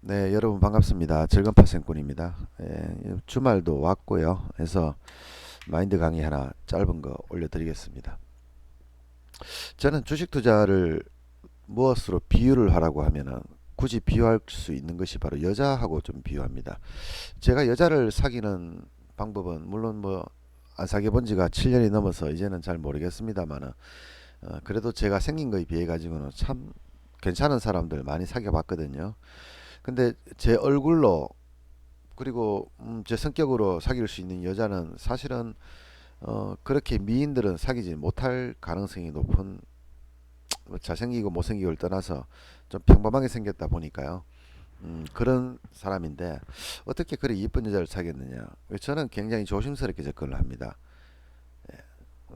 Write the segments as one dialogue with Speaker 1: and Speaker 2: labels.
Speaker 1: 네, 여러분 반갑습니다. 즐건파생꾼입니다. 예, 주말도 왔고요. 해서 마인드 강의 하나 짧은 거 올려드리겠습니다. 저는 주식 투자를 무엇으로 비유를 하라고 하면은 굳이 비유할 수 있는 것이 바로 여자하고 좀 비유합니다. 제가 여자를 사귀는 방법은 물론 뭐 안 사귀어 본 지가 7년이 넘어서 이제는 잘 모르겠습니다만은 그래도 제가 생긴 거에 비해 가지고는 참 괜찮은 사람들 많이 사귀어 봤거든요. 근데 제 얼굴로 그리고 제 성격으로 사귈 수 있는 여자는 사실은 그렇게 미인들은 사귀지 못할 가능성이 높은 뭐 잘생기고 못생기고를 떠나서 좀 평범하게 생겼다 보니까요. 그런 사람인데 어떻게 그리 이쁜 여자를 사귀었느냐? 저는 굉장히 조심스럽게 접근을 합니다.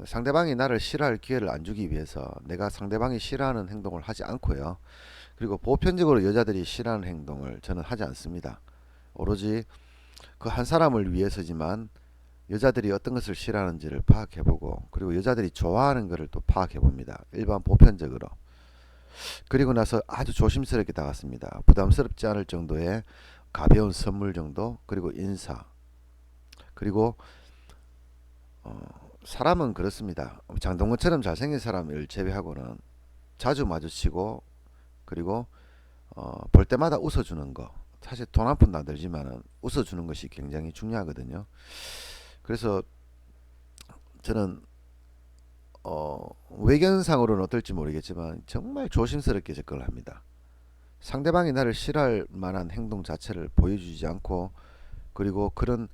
Speaker 1: 상대방이 나를 싫어할 기회를 안 주기 위해서 내가 상대방이 싫어하는 행동을 하지 않고요. 그리고 보편적으로 여자들이 싫어하는 행동을 저는 하지 않습니다. 오로지 그 한 사람을 위해서지만 여자들이 어떤 것을 싫어하는지를 파악해보고 그리고 여자들이 좋아하는 것을 또 파악해봅니다. 일반 보편적으로. 그리고 나서 아주 조심스럽게 다가섭니다. 부담스럽지 않을 정도의 가벼운 선물 정도 그리고 인사 그리고 어, 사람은 그렇습니다. 장동건처럼 잘생긴 사람을 제외하고는 자주 마주치고 그리고 볼 때마다 웃어주는 거 사실 돈 한 푼도 안 들지만은 웃어주는 것이 굉장히 중요하거든요. 그래서 저는 외견상으로는 어떨지 모르겠지만 정말 조심스럽게 접근을 합니다. 상대방이 나를 싫어할 만한 행동 자체를 보여주지 않고 그리고 그런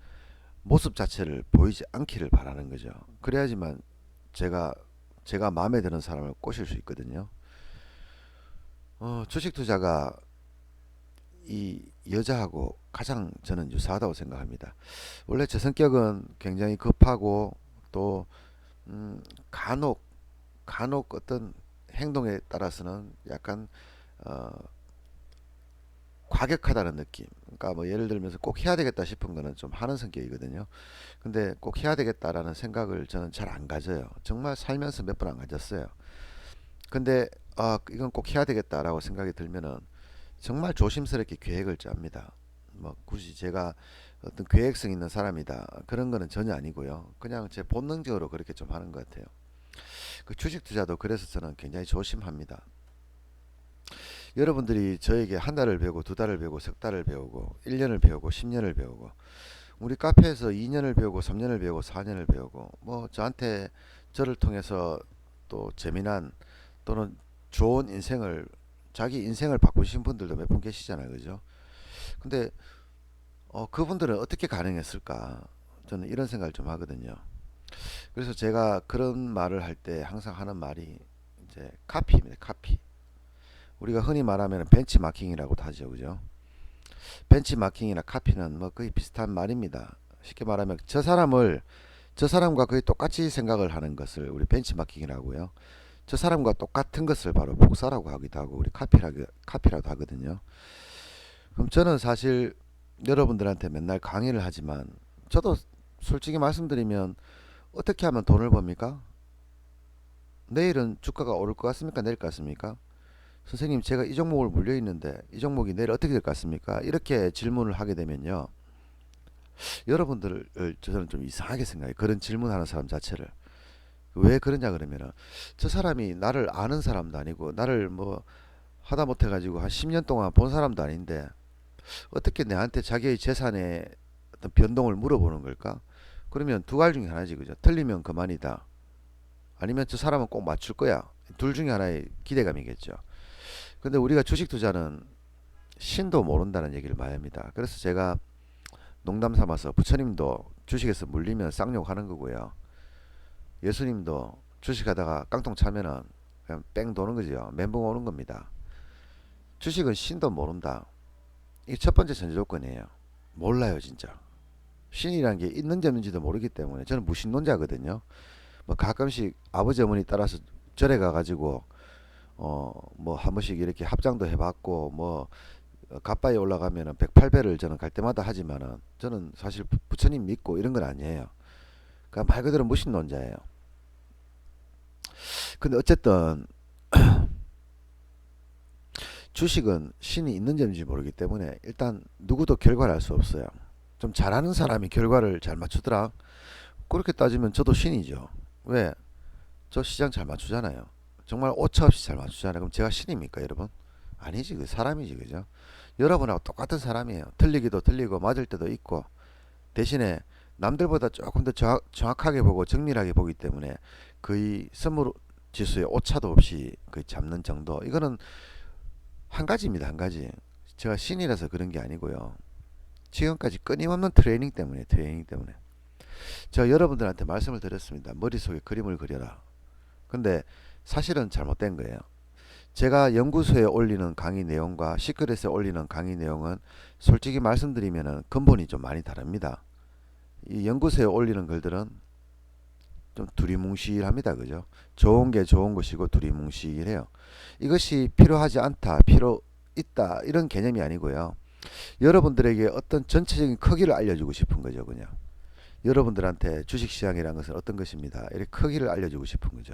Speaker 1: 모습 자체를 보이지 않기를 바라는 거죠. 그래야지만 제가 제가 마음에 드는 사람을 꼬실 수 있거든요. 주식 투자가 이 여자하고 가장 저는 유사하다고 생각합니다. 원래 제 성격은 굉장히 급하고 또 간혹 어떤 행동에 따라서는 약간 어, 과격하다는 느낌. 그러니까 뭐 예를 들면서 꼭 해야 되겠다 싶은 거는 좀 하는 성격이거든요. 근데 꼭 해야 되겠다라는 생각을 저는 잘 안 가져요. 정말 살면서 몇 번 안 가졌어요. 근데 이건 꼭 해야 되겠다라고 생각이 들면은 정말 조심스럽게 계획을 짭니다. 뭐 굳이 제가 어떤 계획성 있는 사람이다 그런 거는 전혀 아니고요. 그냥 제 본능적으로 그렇게 좀 하는 것 같아요. 그 주식 투자도 그래서 저는 굉장히 조심합니다. 여러분들이 저에게 한 달을 배우고 두 달을 배우고 석 달을 배우고 1년을 배우고 10년을 배우고 우리 카페에서 2년을 배우고 3년을 배우고 4년을 배우고 뭐 저한테 저를 통해서 또 재미난 또는 좋은 인생을 자기 인생을 바꾸신 분들도 몇 분 계시잖아요. 그죠? 근데 그분들은 어떻게 가능했을까? 저는 이런 생각을 좀 하거든요. 그래서 제가 그런 말을 할 때 항상 하는 말이 이제 카피입니다. 카피. 우리가 흔히 말하면 벤치마킹이라고 하죠. 그죠? 벤치마킹이나 카피는 뭐 거의 비슷한 말입니다. 쉽게 말하면 저 사람과 거의 똑같이 생각을 하는 것을 우리 벤치마킹이라고 하고요. 저 사람과 똑같은 것을 바로 복사라고 하기도 하고 우리 카피라고 하거든요. 그럼 저는 사실 여러분들한테 맨날 강의를 하지만 저도 솔직히 말씀드리면 어떻게 하면 돈을 법니까? 내일은 주가가 오를 것 같습니까? 내릴 것 같습니까? 선생님, 제가 이 종목을 물려 있는데 이 종목이 내일 어떻게 될 것 같습니까? 이렇게 질문을 하게 되면요. 여러분들을 저는 좀 이상하게 생각해요. 그런 질문하는 사람 자체를. 왜 그러냐 그러면은 저 사람이 나를 아는 사람도 아니고 나를 뭐 하다 못해 가지고 한 10년 동안 본 사람도 아닌데 어떻게 내한테 자기의 재산의 어떤 변동을 물어보는 걸까? 그러면 두 가지 중에 하나지 그죠? 틀리면 그만이다. 아니면 저 사람은 꼭 맞출 거야. 둘 중에 하나의 기대감이겠죠. 근데 우리가 주식 투자는 신도 모른다는 얘기를 많이 합니다. 그래서 제가 농담 삼아서 부처님도 주식에서 물리면 쌍욕하는 거고요. 예수님도 주식하다가 깡통 차면은 그냥 뺑 도는 거죠. 멘붕 오는 겁니다. 주식은 신도 모른다. 이게 첫 번째 전제 조건이에요. 몰라요, 진짜. 신이라는 게 있는지 없는지도 모르기 때문에 저는 무신론자거든요. 뭐 가끔씩 아버지 어머니 따라서 절에 가가지고 뭐 한 번씩 이렇게 합장도 해봤고 뭐 갓바에 올라가면은 108배를 저는 갈 때마다 하지만은 저는 사실 부처님 믿고 이런 건 아니에요. 그러니까 말 그대로 무신론자예요. 근데 어쨌든 주식은 신이 있는 점인지 모르기 때문에 일단 누구도 결과를 알 수 없어요. 좀 잘하는 사람이 결과를 잘 맞추더라. 그렇게 따지면 저도 신이죠. 왜? 저 시장 잘 맞추잖아요. 정말 오차없이 잘 맞추잖아요. 그럼 제가 신입니까, 여러분? 아니지, 그 사람이지, 그죠? 여러분하고 똑같은 사람이에요. 틀리기도 틀리고 맞을 때도 있고, 대신에 남들보다 조금 더 정확하게 보고 정밀하게 보기 때문에 거의 선물 지수에 오차도 없이 거의 잡는 정도. 이거는 한 가지입니다, 한 가지. 제가 신이라서 그런 게 아니고요. 지금까지 끊임없는 트레이닝 때문에. 제가 여러분들한테 말씀을 드렸습니다. 머릿속에 그림을 그려라. 근데 사실은 잘못된 거예요. 제가 연구소에 올리는 강의 내용과 시크릿에 올리는 강의 내용은 솔직히 말씀드리면 근본이 좀 많이 다릅니다. 이 연구소에 올리는 글들은 좀 두리뭉실합니다. 그죠? 좋은 게 좋은 것이고 두리뭉실해요. 이것이 필요하지 않다, 필요 있다 이런 개념이 아니고요. 여러분들에게 어떤 전체적인 크기를 알려주고 싶은 거죠. 그냥 여러분들한테 주식시장이라는 것은 어떤 것입니다. 이렇게 크기를 알려주고 싶은 거죠.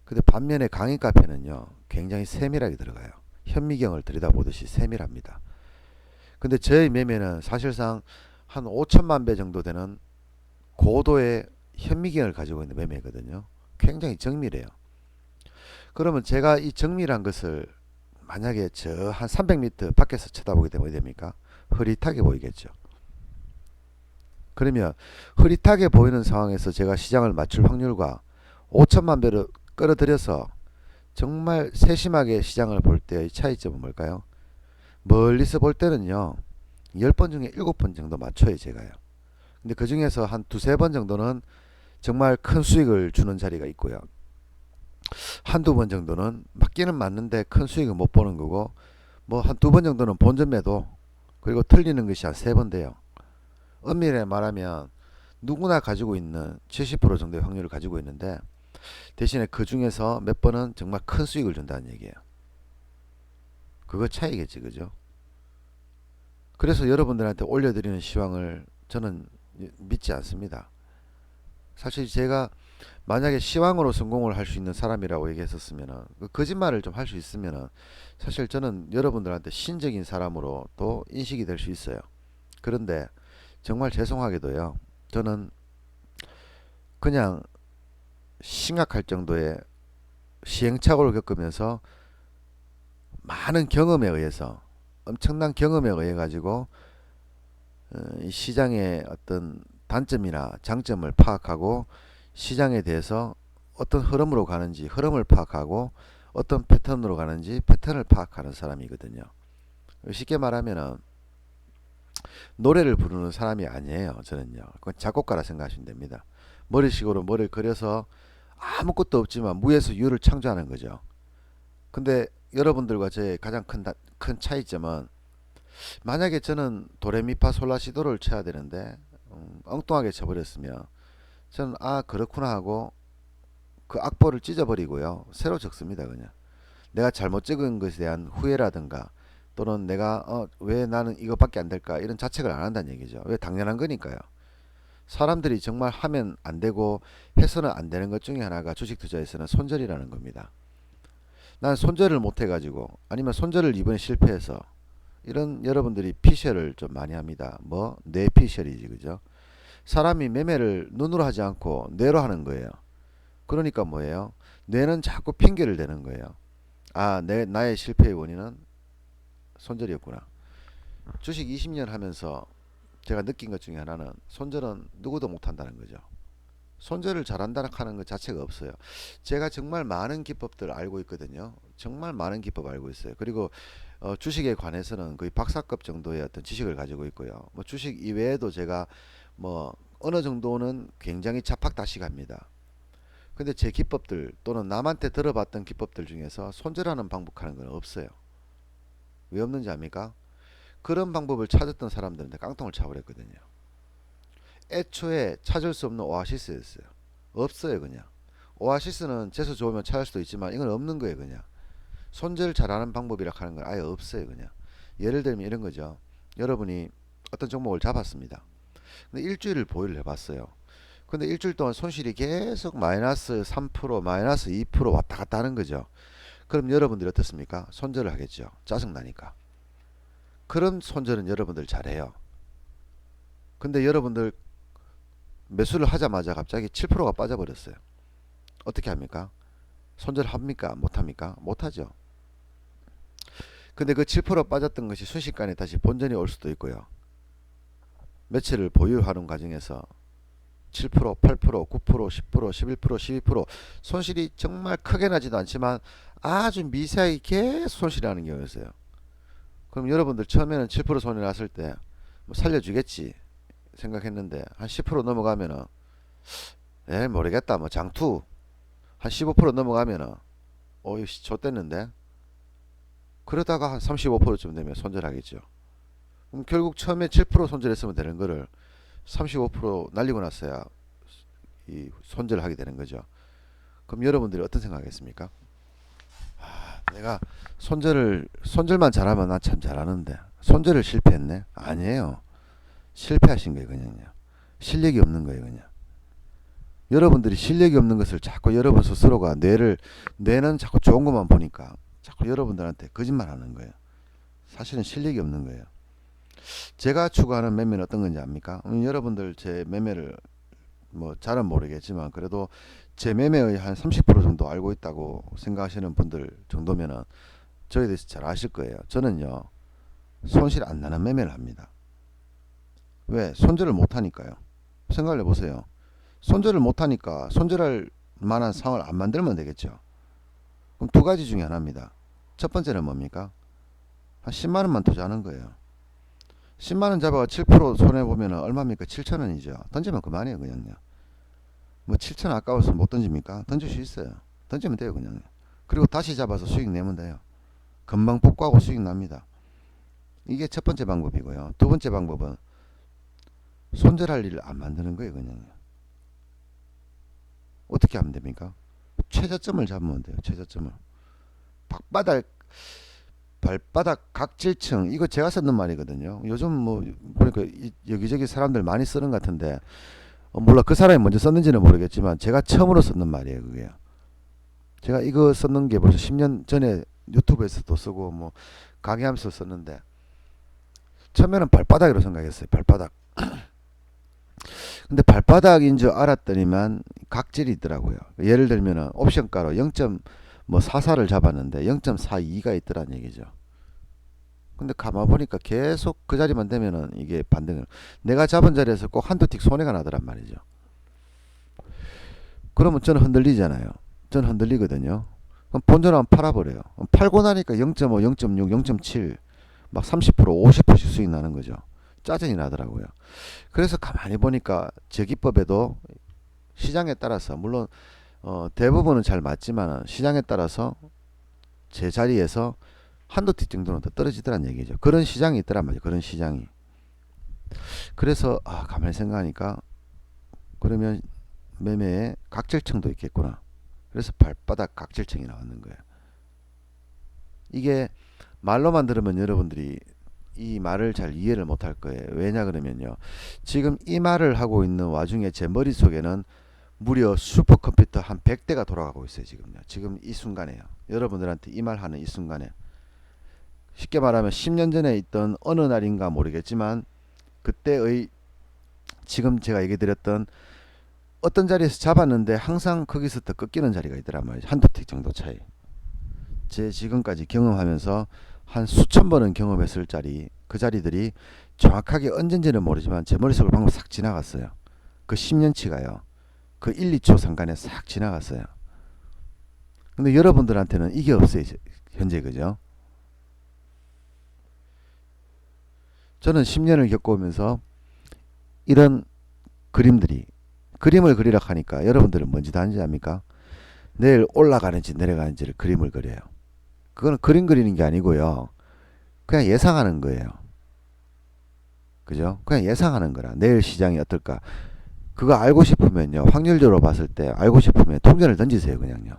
Speaker 1: 근데 반면에 강의 카페는요, 굉장히 세밀하게 들어가요. 현미경을 들여다보듯이 세밀합니다. 근데 저의 매매는 사실상 한 5천만 배 정도 되는 고도의 현미경을 가지고 있는 매매거든요. 굉장히 정밀해요. 그러면 제가 이 정밀한 것을 만약에 저 한 300m 밖에서 쳐다보게 되면 어떻게 됩니까? 흐릿하게 보이겠죠. 그러면 흐릿하게 보이는 상황에서 제가 시장을 맞출 확률과 5천만 배를 끌어들여서 정말 세심하게 시장을 볼 때의 차이점은 뭘까요? 멀리서 볼 때는요, 10번 중에 7번 정도 맞춰요, 제가요. 근데 그 중에서 한 두세 번 정도는 정말 큰 수익을 주는 자리가 있고요. 한두 번 정도는 맞기는 맞는데 큰 수익을 못 보는 거고, 뭐 한 두 번 정도는 본전 매도, 그리고 틀리는 것이 한 세 번 돼요. 엄밀히 말하면 누구나 가지고 있는 70% 정도의 확률을 가지고 있는데, 대신에 그 중에서 몇 번은 정말 큰 수익을 준다는 얘기예요. 그거 차이겠지, 그죠? 그래서 여러분들한테 올려드리는 시황을 저는 믿지 않습니다. 사실 제가 만약에 시황으로 성공을 할 수 있는 사람이라고 얘기했었으면 그 거짓말을 좀 할 수 있으면 사실 저는 여러분들한테 신적인 사람으로 또 인식이 될 수 있어요. 그런데 정말 죄송하게도요, 저는 그냥 심각할 정도의 시행착오를 겪으면서 많은 경험에 의해서, 엄청난 경험에 의해 가지고 이 시장의 어떤 단점이나 장점을 파악하고 시장에 대해서 어떤 흐름으로 가는지 흐름을 파악하고 어떤 패턴으로 가는지 패턴을 파악하는 사람이거든요. 쉽게 말하면은 노래를 부르는 사람이 아니에요. 저는요. 그건 작곡가라 생각하시면 됩니다. 머리식으로 머리를 그려서 아무것도 없지만 무에서 유를 창조하는 거죠. 근데 여러분들과 저의 가장 큰 차이점은, 만약에 저는 도레미파솔라시도를 쳐야 되는데 엉뚱하게 쳐버렸으면 저는 아 그렇구나 하고 그 악보를 찢어버리고요, 새로 적습니다. 그냥 내가 잘못 적은 것에 대한 후회라든가, 또는 내가 왜 나는 이것밖에 안 될까 이런 자책을 안 한다는 얘기죠. 왜? 당연한 거니까요. 사람들이 정말 하면 안 되고 해서는 안 되는 것 중에 하나가 주식 투자에서는 손절이라는 겁니다. 난 손절을 못 해가지고, 아니면 손절을 이번에 실패해서, 이런 여러분들이 피셜을 좀 많이 합니다. 뭐 뇌 피셜이지, 그죠? 사람이 매매를 눈으로 하지 않고 뇌로 하는 거예요. 그러니까 뭐예요? 뇌는 자꾸 핑계를 대는 거예요. 아, 나의 실패의 원인은 손절이었구나. 주식 20년 하면서 제가 느낀 것 중에 하나는, 손절은 누구도 못한다는 거죠. 손절을 잘한다는 하는 것 자체가 없어요. 제가 정말 많은 기법들을 알고 있거든요. 정말 많은 기법 알고 있어요. 그리고 주식에 관해서는 거의 박사급 정도의 어떤 지식을 가지고 있고요. 뭐 주식 이외에도 제가 뭐 어느 정도는 굉장히 자팍다식합니다. 근데 제 기법들 또는 남한테 들어봤던 기법들 중에서 손절하는 방법하는 건 없어요. 왜 없는지 압니까? 그런 방법을 찾았던 사람들한테 깡통을 차버렸거든요. 애초에 찾을 수 없는 오아시스였어요. 없어요, 그냥. 오아시스는 재수 좋으면 찾을 수도 있지만 이건 없는 거예요, 그냥. 손절 잘하는 방법이라 하는 건 아예 없어요, 그냥. 예를 들면 이런 거죠. 여러분이 어떤 종목을 잡았습니다. 근데 일주일을 보유를 해봤어요. 근데 일주일 동안 손실이 계속 마이너스 3%, 마이너스 2% 왔다 갔다 하는 거죠. 그럼 여러분들이 어떻습니까? 손절을 하겠죠. 짜증나니까. 그런 손절은 여러분들 잘해요. 근데 여러분들 매수를 하자마자 갑자기 7%가 빠져버렸어요. 어떻게 합니까? 손절합니까? 못합니까? 못하죠. 근데 그 7% 빠졌던 것이 순식간에 다시 본전이 올 수도 있고요. 며칠을 보유하는 과정에서 7%, 8%, 9%, 10%, 11%, 12% 손실이 정말 크게 나지도 않지만 아주 미세하게 계속 손실이 나는 경우가 있어요. 그럼 여러분들 처음에는 7% 손이 났을 때 뭐 살려주겠지 생각했는데 한 10% 넘어가면은 모르겠다 뭐 장투 한 15% 넘어가면은 이거 좆됐는데 그러다가 한 35%쯤 되면 손절하겠죠. 그럼 결국 처음에 7% 손절했으면 되는 거를 35% 날리고 났어야 이 손절을 하게 되는 거죠. 그럼 여러분들이 어떤 생각하겠습니까? 내가 손절만 잘하면 나 참 잘하는데 손절을 실패했네? 아니에요. 실패하신 거예요, 그냥요. 실력이 없는 거예요, 그냥. 여러분들이 실력이 없는 것을 자꾸 여러분 스스로가 뇌는 자꾸 좋은 것만 보니까 자꾸 여러분들한테 거짓말 하는 거예요. 사실은 실력이 없는 거예요. 제가 추구하는 매매는 어떤 건지 압니까? 여러분들 제 매매를 뭐 잘은 모르겠지만 그래도 제 매매의 한 30% 정도 알고 있다고 생각하시는 분들 정도면은 저에 대해서 잘 아실 거예요. 저는요 손실 안 나는 매매를 합니다. 왜? 손절을 못 하니까요. 생각을 해보세요. 손절을 못 하니까 손절할 만한 상황을 안 만들면 되겠죠. 그럼 두 가지 중에 하나입니다. 첫 번째는 뭡니까? 한 10만원만 투자하는 거예요. 10만원 잡아가 7% 손해보면 얼마입니까? 7천원이죠. 던지면 그만이에요, 그냥요. 뭐 7천 아까워서 못 던집니까? 던질 수 있어요. 던지면 돼요, 그냥. 그리고 다시 잡아서 수익 내면 돼요. 금방 복구하고 수익 납니다. 이게 첫 번째 방법이고요. 두 번째 방법은 손절할 일을 안 만드는 거예요, 그냥. 어떻게 하면 됩니까? 최저점을 잡으면 돼요, 최저점을. 발바닥 각질층, 이거 제가 썼는 말이거든요. 요즘 뭐 보니까 여기저기 사람들 많이 쓰는 것 같은데 물론 그 사람이 먼저 썼는지는 모르겠지만 제가 처음으로 썼는 말이에요, 그게. 제가 이거 썼는 게 벌써 10년 전에 유튜브에서도 쓰고 뭐 강의하면서 썼는데 처음에는 발바닥으로 생각했어요, 발바닥. 근데 발바닥인 줄 알았더니만 각질이 있더라고요. 예를 들면은 옵션가로 0.44를 잡았는데 0.42가 있더란 얘기죠. 근데 가만 보니까 계속 그 자리만 되면은 이게 반등을 내가 잡은 자리에서 꼭 한두 틱 손해가 나더란 말이죠. 그러면 저는 흔들리잖아요. 저는 흔들리거든요. 그럼 본전 한번 팔아버려요. 팔고 나니까 0.5, 0.6, 0.7 막 30%, 50%씩 수익 나는 거죠. 짜증이 나더라고요. 그래서 가만히 보니까 제 기법에도 시장에 따라서 물론 대부분은 잘 맞지만 시장에 따라서 제 자리에서 한두 틱 정도는 더 떨어지더란 얘기죠. 그런 시장이 있더란 말이죠. 그런 시장이. 그래서 가만히 생각하니까 그러면 매매에 각질층도 있겠구나. 그래서 발바닥 각질층이 나왔는 거예요. 이게 말로만 들으면 여러분들이 이 말을 잘 이해를 못할 거예요. 왜냐 그러면요. 지금 이 말을 하고 있는 와중에 제 머릿속에는 무려 슈퍼컴퓨터 한 100대가 돌아가고 있어요. 지금요. 지금 이 순간에요. 여러분들한테 이 말 하는 이 순간에. 쉽게 말하면 10년 전에 있던 어느 날인가 모르겠지만 그때의 지금 제가 얘기 드렸던 어떤 자리에서 잡았는데 항상 거기서 더 꺾이는 자리가 있더란 말이죠. 한두 틱 정도 차이. 제 지금까지 경험하면서 한 수천 번은 경험했을 자리, 그 자리들이 정확하게 언젠지는 모르지만 제 머릿속을 방금 싹 지나갔어요. 그 10년치가요. 그 1, 2초 상간에 싹 지나갔어요. 근데 여러분들한테는 이게 없어요. 현재 그죠? 저는 10년을 겪어오면서 이런 그림을 그리라 하니까 여러분들은 뭔지 다 아는지 압니까? 내일 올라가는지 내려가는지를 그림을 그려요. 그거는 그림 그리는 게 아니고요. 그냥 예상하는 거예요. 그죠? 그냥 예상하는 거라. 내일 시장이 어떨까? 그거 알고 싶으면요. 확률적으로 봤을 때 알고 싶으면 통전을 던지세요. 그냥요.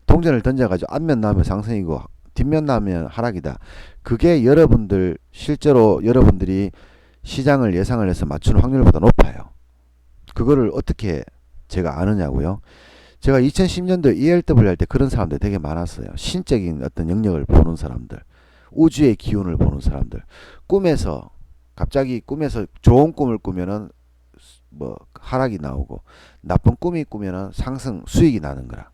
Speaker 1: 통전을 던져가지고 앞면 나오면 상승이고 뒷면 나오면 하락이다. 그게 여러분들 실제로 여러분들이 시장을 예상을 해서 맞추는 확률보다 높아요. 그거를 어떻게 제가 아느냐고요? 제가 2010년도 ELW 할 때 그런 사람들 되게 많았어요. 신적인 어떤 영역을 보는 사람들, 우주의 기운을 보는 사람들, 꿈에서 갑자기 꿈에서 좋은 꿈을 꾸면은 뭐 하락이 나오고 나쁜 꿈이 꾸면은 상승 수익이 나는 거라.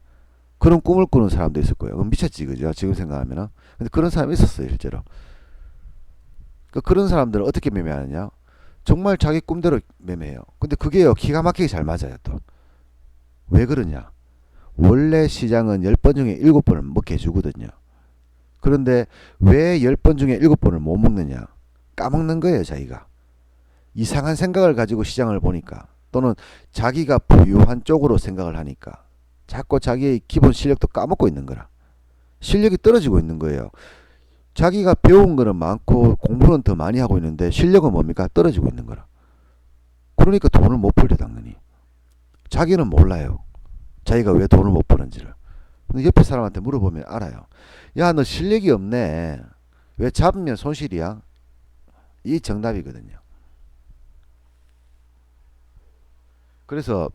Speaker 1: 그런 꿈을 꾸는 사람도 있을 거예요. 그럼 미쳤지, 그죠? 지금 생각하면은. 근데 그런 사람이 있었어요, 실제로. 그런 사람들은 어떻게 매매하느냐? 정말 자기 꿈대로 매매해요. 근데 그게요, 기가 막히게 잘 맞아요, 또. 왜 그러냐? 원래 시장은 10번 중에 7번을 먹게 해주거든요. 그런데 왜 10번 중에 7번을 못 먹느냐? 까먹는 거예요, 자기가. 이상한 생각을 가지고 시장을 보니까, 또는 자기가 부유한 쪽으로 생각을 하니까 자꾸 자기의 기본 실력도 까먹고 있는 거라. 실력이 떨어지고 있는 거예요. 자기가 배운 거는 많고 공부는 더 많이 하고 있는데 실력은 뭡니까? 떨어지고 있는 거라. 그러니까 돈을 못 벌대, 당연히. 자기는 몰라요. 자기가 왜 돈을 못 버는지를. 근데 옆에 사람한테 물어보면 알아요. 야, 너 실력이 없네. 왜 잡으면 손실이야? 이 정답이거든요. 그래서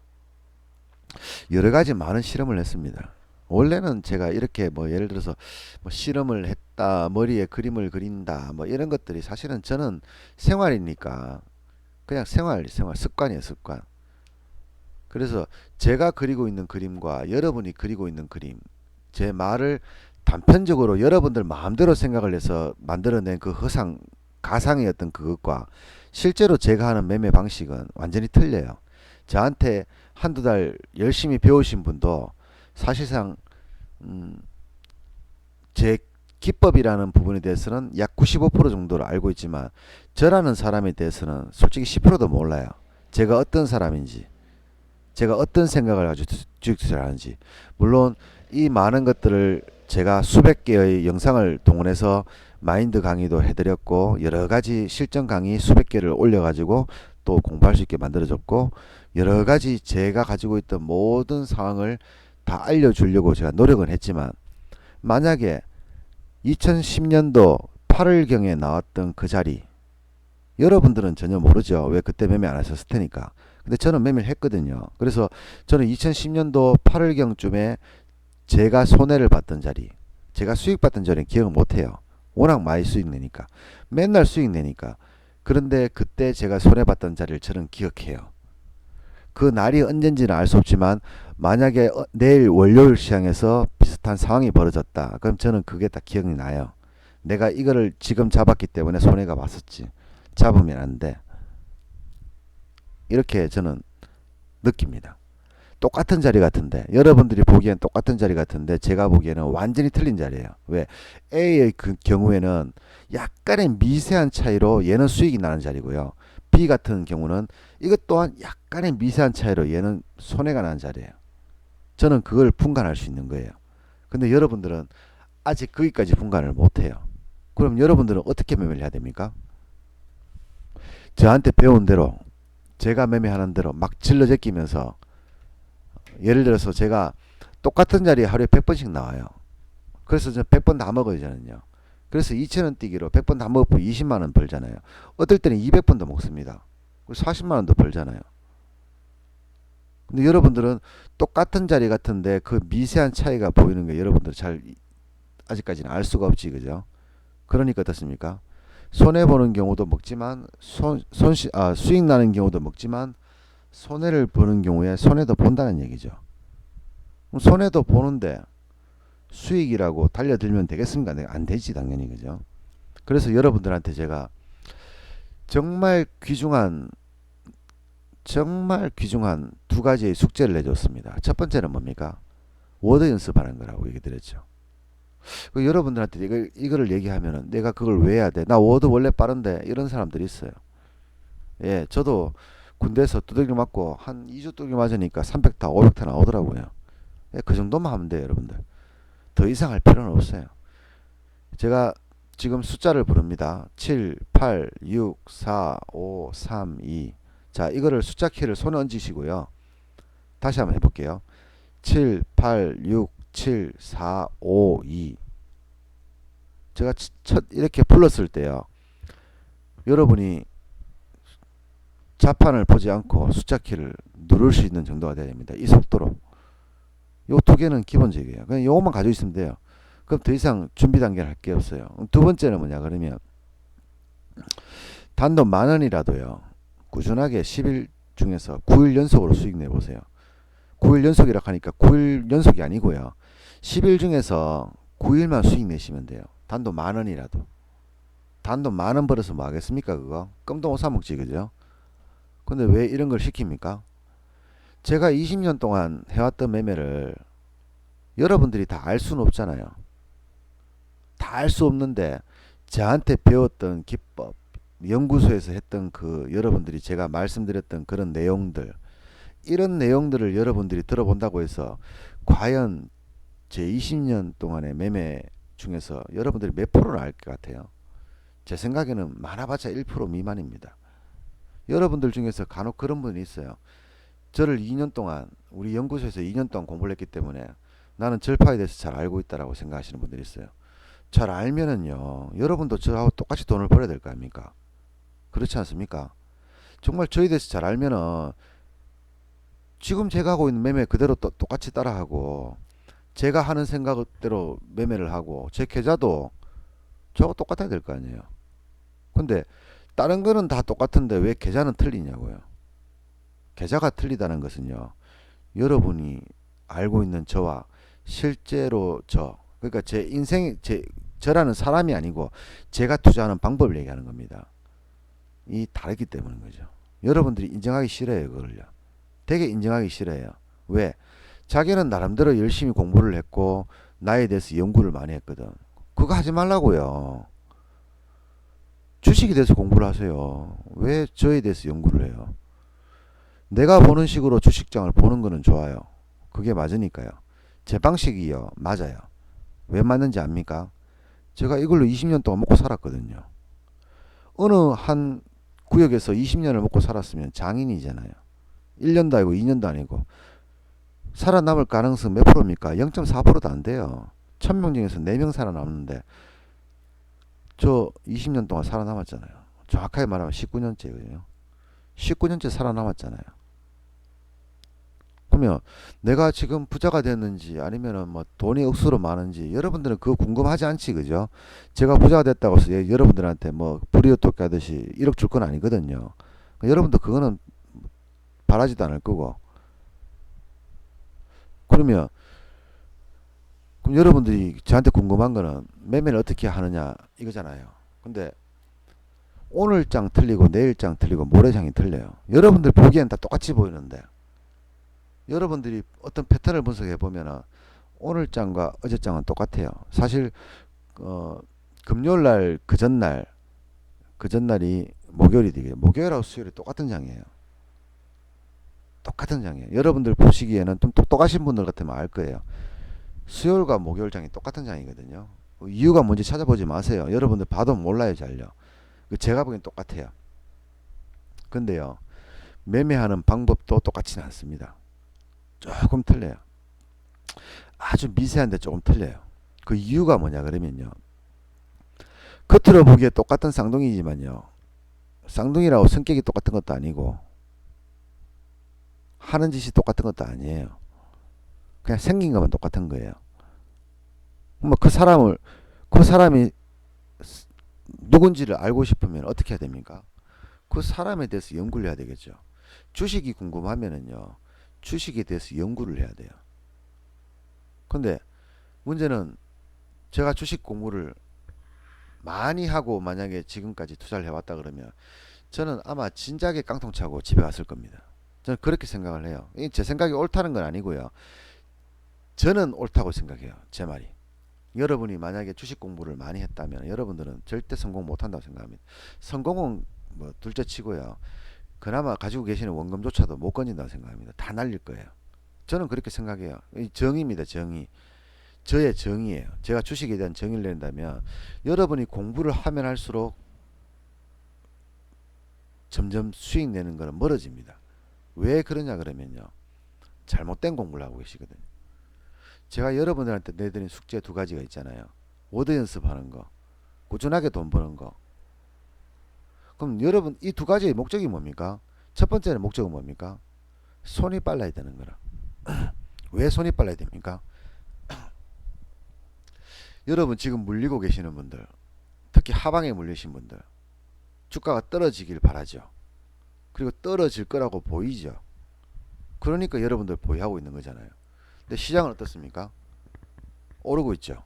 Speaker 1: 여러 가지 많은 실험을 했습니다. 원래는 제가 이렇게 뭐 예를 들어서 뭐 실험을 했다, 머리에 그림을 그린다, 뭐 이런 것들이 사실은 저는 생활이니까 그냥 생활 습관이에요, 습관. 그래서 제가 그리고 있는 그림과 여러분이 그리고 있는 그림, 제 말을 단편적으로 여러분들 마음대로 생각을 해서 만들어낸 그 허상, 가상의 어떤 그것과 실제로 제가 하는 매매 방식은 완전히 틀려요. 저한테 한두 달 열심히 배우신 분도 사실상 음, 제 기법이라는 부분에 대해서는 약 95% 정도를 알고 있지만 저라는 사람에 대해서는 솔직히 10%도 몰라요. 제가 어떤 사람인지, 제가 어떤 생각을 가지고 주식투자를 하는지. 물론 이 많은 것들을 제가 수백 개의 영상을 동원해서 마인드 강의도 해드렸고 여러 가지 실전 강의 수백 개를 올려가지고 또 공부할 수 있게 만들어졌고 여러 가지 제가 가지고 있던 모든 상황을 다 알려주려고 제가 노력은 했지만 만약에 2010년도 8월경에 나왔던 그 자리 여러분들은 전혀 모르죠. 왜 그때 매매 안 하셨을 테니까. 근데 저는 매매를 했거든요. 그래서 저는 2010년도 8월경쯤에 제가 손해를 봤던 자리, 제가 수익 봤던 자리는 기억을 못해요. 워낙 많이 수익 내니까. 맨날 수익 내니까. 그런데 그때 제가 손해 봤던 자리를 저는 기억해요. 그 날이 언젠지는 알 수 없지만 만약에 내일 월요일 시장에서 비슷한 상황이 벌어졌다. 그럼 저는 그게 다 기억이 나요. 내가 이거를 지금 잡았기 때문에 손해가 왔었지. 잡으면 안 돼. 이렇게 저는 느낍니다. 똑같은 자리 같은데 여러분들이 보기엔 똑같은 자리 같은데 제가 보기에는 완전히 틀린 자리예요. 왜? A의 그 경우에는 약간의 미세한 차이로 얘는 수익이 나는 자리고요. B 같은 경우는 이것 또한 약간의 미세한 차이로 얘는 손해가 나는 자리예요. 저는 그걸 분간할 수 있는 거예요. 근데 여러분들은 아직 거기까지 분간을 못해요. 그럼 여러분들은 어떻게 매매를 해야 됩니까? 저한테 배운 대로 제가 매매하는 대로 막 질러 제끼면서 예를 들어서 제가 똑같은 자리에 하루에 100번씩 나와요. 그래서 저 100번 다 먹어요, 저는요. 그래서 2,000원 뛰기로 100번 다 먹고 20만원 벌잖아요. 어떨 때는 200번도 먹습니다. 40만원도 벌잖아요. 근데 여러분들은 똑같은 자리 같은데 그 미세한 차이가 보이는 게 여러분들 잘 아직까지는 알 수가 없지, 그죠? 그러니까 어떻습니까? 손해 보는 경우도 먹지만 수익 나는 경우도 먹지만 손해를 보는 경우에 손해도 본다는 얘기죠. 손해도 보는데 수익이라고 달려들면 되겠습니까? 안 되지, 당연히. 그죠? 그래서 여러분들한테 제가 정말 귀중한 두 가지의 숙제를 내줬습니다. 첫 번째는 뭡니까? 워드 연습하는 거라고 얘기 드렸죠. 여러분들한테 이거를 얘기하면은 내가 그걸 왜 해야 돼? 나 워드 원래 빠른데 이런 사람들이 있어요. 예, 저도 군대에서 두들겨 맞고 한 2주 두들겨 맞으니까 300타, 500타 나오더라고요. 예, 그 정도만 하면 돼요, 여러분들. 더 이상 할 필요는 없어요. 제가 지금 숫자를 부릅니다. 7, 8, 6, 4, 5, 3, 2. 자, 이거를 숫자 키를 손에 얹으시고요. 다시 한번 해볼게요. 7, 8, 6, 7, 4, 5, 2. 제가 이렇게 불렀을 때요. 여러분이 자판을 보지 않고 숫자 키를 누를 수 있는 정도가 돼야 됩니다. 이 속도로. 요 두 개는 기본적이에요. 그냥 요것만 가지고 있으면 돼요. 그럼 더 이상 준비 단계를 할 게 없어요. 두 번째는 뭐냐 그러면 단돈 10,000원이라도요. 꾸준하게 10일 중에서 9일 연속으로 수익 내보세요. 9일 연속이라 하니까 9일 연속이 아니고요. 10일 중에서 9일만 수익 내시면 돼요. 단돈 10,000원이라도. 단돈 10,000원 벌어서 뭐 하겠습니까 그거? 껌도 못 사먹지 그죠? 근데 왜 이런 걸 시킵니까? 제가 20년 동안 해왔던 매매를 여러분들이 다 알 수는 없잖아요. 다 알 수 없는데 저한테 배웠던 기법, 연구소에서 했던 그 여러분들이 제가 말씀드렸던 그런 내용들, 이런 내용들을 여러분들이 들어본다고 해서 과연 제 20년 동안의 매매 중에서 여러분들이 몇 프로를 알 것 같아요? 제 생각에는 많아봤자 1% 미만입니다. 여러분들 중에서 간혹 그런 분이 있어요. 저를 2년 동안 우리 연구소에서 2년 동안 공부를 했기 때문에 나는 절파에 대해서 잘 알고 있다라고 생각하시는 분들이 있어요. 잘 알면은요, 여러분도 저하고 똑같이 돈을 벌어야 될 거 아닙니까? 그렇지 않습니까? 정말 저에 대해서 잘 알면은 지금 제가 하고 있는 매매 그대로 똑같이 따라하고 제가 하는 생각대로 매매를 하고 제 계좌도 저하고 똑같아야 될 거 아니에요. 근데 다른 거는 다 똑같은데 왜 계좌는 틀리냐고요. 계좌가 틀리다는 것은요. 여러분이 알고 있는 저와 실제로 그러니까 제 인생 저라는 사람이 아니고 제가 투자하는 방법을 얘기하는 겁니다. 이 다르기 때문인 거죠. 여러분들이 인정하기 싫어요, 그걸요. 되게 인정하기 싫어요. 왜? 자기는 나름대로 열심히 공부를 했고 나에 대해서 연구를 많이 했거든. 그거 하지 말라고요. 주식에 대해서 공부를 하세요. 왜 저에 대해서 연구를 해요? 내가 보는 식으로 주식장을 보는 거는 좋아요. 그게 맞으니까요. 제 방식이요. 맞아요. 왜 맞는지 압니까? 제가 이걸로 20년 동안 먹고 살았거든요. 어느 한 구역에서 20년을 먹고 살았으면 장인이잖아요. 1년도 아니고 2년도 아니고. 살아남을 가능성 몇 프로입니까? 0.4%도 안 돼요. 1000명 중에서 4명 살아남는데 저 20년 동안 살아남았잖아요. 정확하게 말하면 19년째거든요. 19년째 살아남았잖아요. 그러면 내가 지금 부자가 됐는지 아니면은 뭐 돈이 억수로 많은지 여러분들은 그거 궁금하지 않지 그죠? 제가 부자가 됐다고 해서 여러분들한테 뭐 불이웃돕기 하듯이 1억 줄 건 아니거든요. 여러분도 그거는 바라지도 않을 거고. 그러면 그럼 여러분들이 저한테 궁금한 거는 매매를 어떻게 하느냐 이거잖아요. 근데 오늘 장 틀리고 내일 장 틀리고 모레 장이 틀려요. 여러분들 보기엔 다 똑같이 보이는데 여러분들이 어떤 패턴을 분석해 보면은 오늘 장과 어제 장은 똑같아요. 사실 금요일 날 그 전날이 목요일이 되게 목요일하고 수요일이 똑같은 장이에요. 똑같은 장이에요. 여러분들 보시기에는 좀 똑똑하신 분들 같으면 알 거예요. 수요일과 목요일 장이 똑같은 장이거든요. 이유가 뭔지 찾아보지 마세요. 여러분들 봐도 몰라요, 잘요. 제가 보기엔 똑같아요. 근데요, 매매하는 방법도 똑같지는 않습니다. 조금 틀려요. 아주 미세한데 조금 틀려요. 그 이유가 뭐냐 그러면요. 겉으로 보기에 똑같은 쌍둥이지만요. 쌍둥이라고 성격이 똑같은 것도 아니고 하는 짓이 똑같은 것도 아니에요. 그냥 생긴 것만 똑같은 거예요. 뭐 그 사람이 누군지를 알고 싶으면 어떻게 해야 됩니까? 그 사람에 대해서 연구를 해야 되겠죠. 주식이 궁금하면은요. 주식에 대해서 연구를 해야 돼요. 근데 문제는 제가 주식 공부를 많이 하고 만약에 지금까지 투자를 해왔다 그러면 저는 아마 진작에 깡통 차고 집에 갔을 겁니다. 저는 그렇게 생각을 해요. 제 생각이 옳다는 건 아니고요. 저는 옳다고 생각해요. 제 말이. 여러분이 만약에 주식 공부를 많이 했다면 여러분들은 절대 성공 못한다고 생각합니다. 성공은 뭐 둘째 치고요. 그나마 가지고 계시는 원금조차도 못 건진다고 생각합니다. 다 날릴 거예요. 저는 그렇게 생각해요. 정의입니다. 정의. 저의 정의예요. 제가 주식에 대한 정의를 낸다면 여러분이 공부를 하면 할수록 점점 수익 내는 거는 멀어집니다. 왜 그러냐 그러면요. 잘못된 공부를 하고 계시거든요. 제가 여러분들한테 내드린 숙제 두 가지가 있잖아요. 워드 연습하는 거, 꾸준하게 돈 버는 거. 그럼 여러분 이 두 가지의 목적이 뭡니까? 첫 번째는 목적은 뭡니까? 손이 빨라야 되는 거라. 왜 손이 빨라야 됩니까? 여러분 지금 물리고 계시는 분들, 특히 하방에 물리신 분들, 주가가 떨어지길 바라죠. 그리고 떨어질 거라고 보이죠. 그러니까 여러분들 보유하고 있는 거잖아요. 근데 시장은 어떻습니까? 오르고 있죠.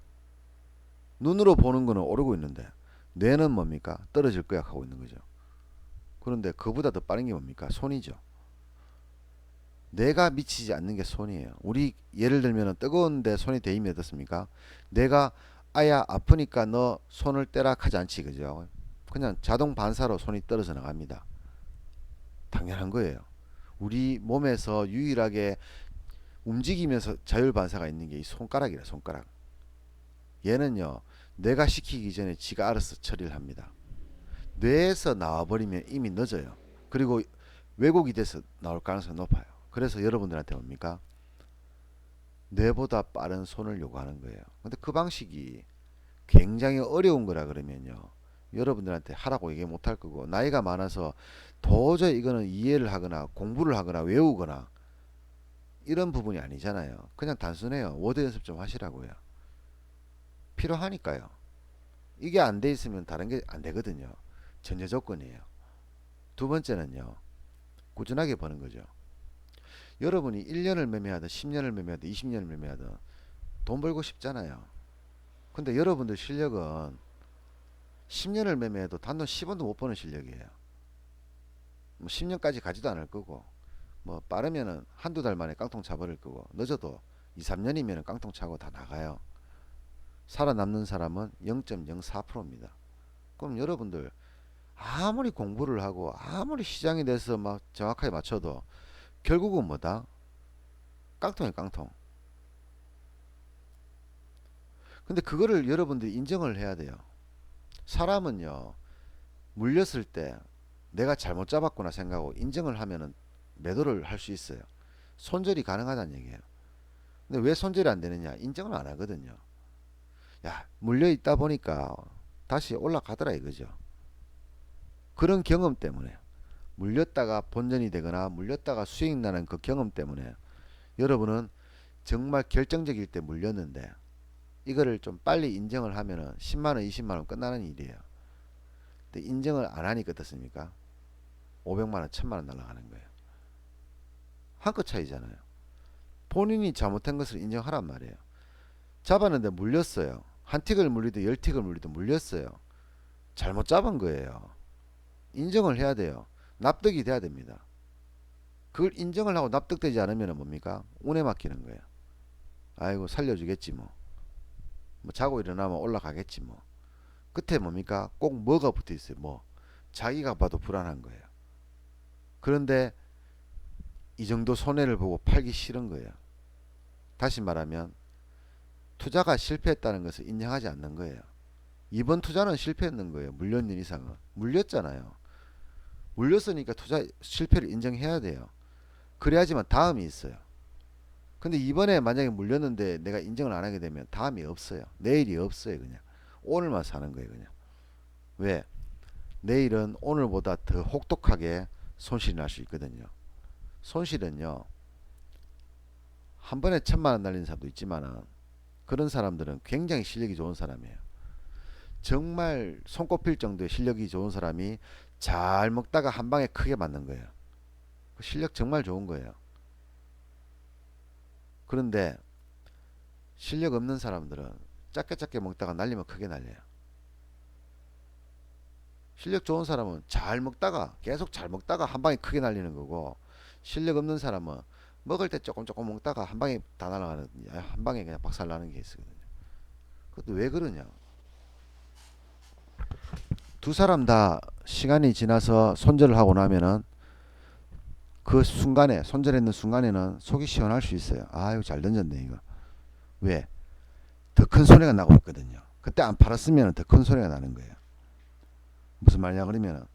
Speaker 1: 눈으로 보는 거는 오르고 있는데 뇌는 뭡니까? 떨어질 거야 하고 있는 거죠. 그런데 그보다 더 빠른 게 뭡니까? 손이죠. 뇌가 미치지 않는 게 손이에요. 우리 예를 들면 뜨거운데 손이 대이면 어떻습니까? 내가 아야 아프니까 너 손을 떼라 하지 않지, 그죠? 그냥 자동 반사로 손이 떨어져 나갑니다. 당연한 거예요. 우리 몸에서 유일하게 움직이면서 자율 반사가 있는 게 이 손가락이라, 손가락. 얘는요, 내가 시키기 전에 지가 알아서 처리를 합니다. 뇌에서 나와버리면 이미 늦어요. 그리고 왜곡이 돼서 나올 가능성이 높아요. 그래서 여러분들한테 뭡니까? 뇌보다 빠른 손을 요구하는 거예요. 근데 그 방식이 굉장히 어려운 거라 그러면요, 여러분들한테 하라고 얘기 못할 거고, 나이가 많아서 도저히 이거는 이해를 하거나 공부를 하거나 외우거나 이런 부분이 아니잖아요. 그냥 단순해요. 워드 연습 좀 하시라고요. 필요하니까요. 이게 안 돼 있으면 다른 게 안 되거든요. 전제 조건이에요. 두 번째는요, 꾸준하게 버는 거죠. 여러분이 1년을 매매하든 10년을 매매하든 20년을 매매하든 돈 벌고 싶잖아요. 근데 여러분들 실력은 10년을 매매해도 단돈 10원도 못 버는 실력이에요. 뭐 10년까지 가지도 않을 거고, 뭐 빠르면은 한두 달 만에 깡통 차버릴 거고, 늦어도 2, 3년이면 깡통 차고 다 나가요. 살아남는 사람은 0.04%입니다. 그럼 여러분들 아무리 공부를 하고 아무리 시장에 대해서 막 정확하게 맞춰도 결국은 뭐다? 깡통이에요, 깡통. 근데 그거를 여러분들이 인정을 해야 돼요. 사람은요, 물렸을 때 내가 잘못 잡았구나 생각하고 인정을 하면은 매도를 할 수 있어요. 손절이 가능하다는 얘기예요. 근데 왜 손절이 안 되느냐? 인정을 안 하거든요. 야, 물려 있다 보니까 다시 올라가더라 이거죠. 그런 경험 때문에, 물렸다가 본전이 되거나 물렸다가 수익 나는 그 경험 때문에 여러분은 정말 결정적일 때 물렸는데 이거를 좀 빨리 인정을 하면은 10만원 20만원 끝나는 일이에요. 근데 인정을 안 하니까 어떻습니까? 500만원 1000만원 날아가는 거예요. 한 끗 차이잖아요. 본인이 잘못한 것을 인정하란 말이에요. 잡았는데 물렸어요. 한 틱을 물리든 10틱을 물리든 물렸어요. 잘못 잡은 거예요. 인정을 해야 돼요. 납득이 돼야 됩니다. 그걸 인정을 하고 납득되지 않으면 뭡니까? 운에 맡기는 거예요. 아이고 살려주겠지 뭐. 뭐 자고 일어나면 올라가겠지 뭐. 끝에 뭡니까? 꼭 뭐가 붙어 있어요. 뭐. 자기가 봐도 불안한 거예요. 그런데 이 정도 손해를 보고 팔기 싫은 거예요. 다시 말하면 투자가 실패했다는 것을 인정하지 않는 거예요. 이번 투자는 실패했는 거예요. 물렸는 이상은. 물렸잖아요. 물렸으니까 투자 실패를 인정해야 돼요. 그래야지만 다음이 있어요. 근데 이번에 만약에 물렸는데 내가 인정을 안 하게 되면 다음이 없어요. 내일이 없어요. 그냥 오늘만 사는 거예요. 그냥. 왜? 내일은 오늘보다 더 혹독하게 손실이 날 수 있거든요. 손실은요, 한 번에 1000만원 날리는 사람도 있지만은 그런 사람들은 굉장히 실력이 좋은 사람이에요. 정말 손꼽힐 정도의 실력이 좋은 사람이 잘 먹다가 한 방에 크게 맞는 거예요. 실력 정말 좋은 거예요. 그런데 실력 없는 사람들은 작게 작게 먹다가 날리면 크게 날려요. 실력 좋은 사람은 잘 먹다가 계속 잘 먹다가 한 방에 크게 날리는 거고, 실력 없는 사람은 먹을 때 조금 조금 먹다가 한 방에 다 날아가는, 한 방에 그냥 박살 나는 게 있거든요. 그것도 왜 그러냐? 두 사람 다 시간이 지나서 손절을 하고 나면은 그 순간에, 손절했는 순간에는 속이 시원할 수 있어요. 아유 잘 던졌네 이거. 왜? 더 큰 손해가 나고 있거든요. 그때 안 팔았으면 더 큰 손해가 나는 거예요. 무슨 말이냐 그러면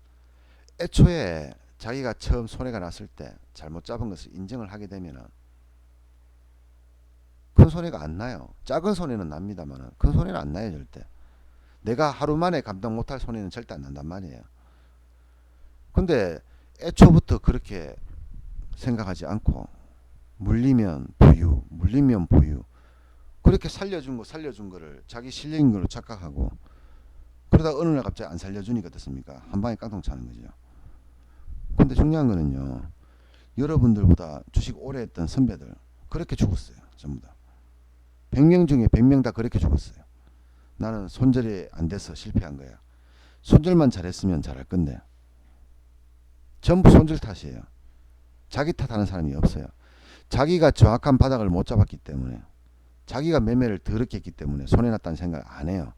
Speaker 1: 애초에 자기가 처음 손해가 났을 때 잘못 잡은 것을 인정을 하게 되면 큰 손해가 안 나요. 작은 손해는 납니다만 큰 손해는 안 나요 절대. 내가 하루 만에 감당 못할 손해는 절대 안 난단 말이에요. 근데 애초부터 그렇게 생각하지 않고 물리면 보유, 물리면 보유. 그렇게 살려준 거를 자기 실력인 걸로 착각하고, 그러다 어느 날 갑자기 안 살려주니까 어떻습니까? 한 방에 깡통 차는 거죠. 근데 중요한 거는요, 여러분들보다 주식 오래 했던 선배들 그렇게 죽었어요. 전부 다. 100명 중에 100명 다 그렇게 죽었어요. 나는 손절이 안 돼서 실패한 거야. 손절만 잘했으면 잘할 건데 전부 손절 탓이에요. 자기 탓하는 사람이 없어요. 자기가 정확한 바닥을 못 잡았기 때문에, 자기가 매매를 더럽게 했기 때문에 손해났다는 생각 안 해요.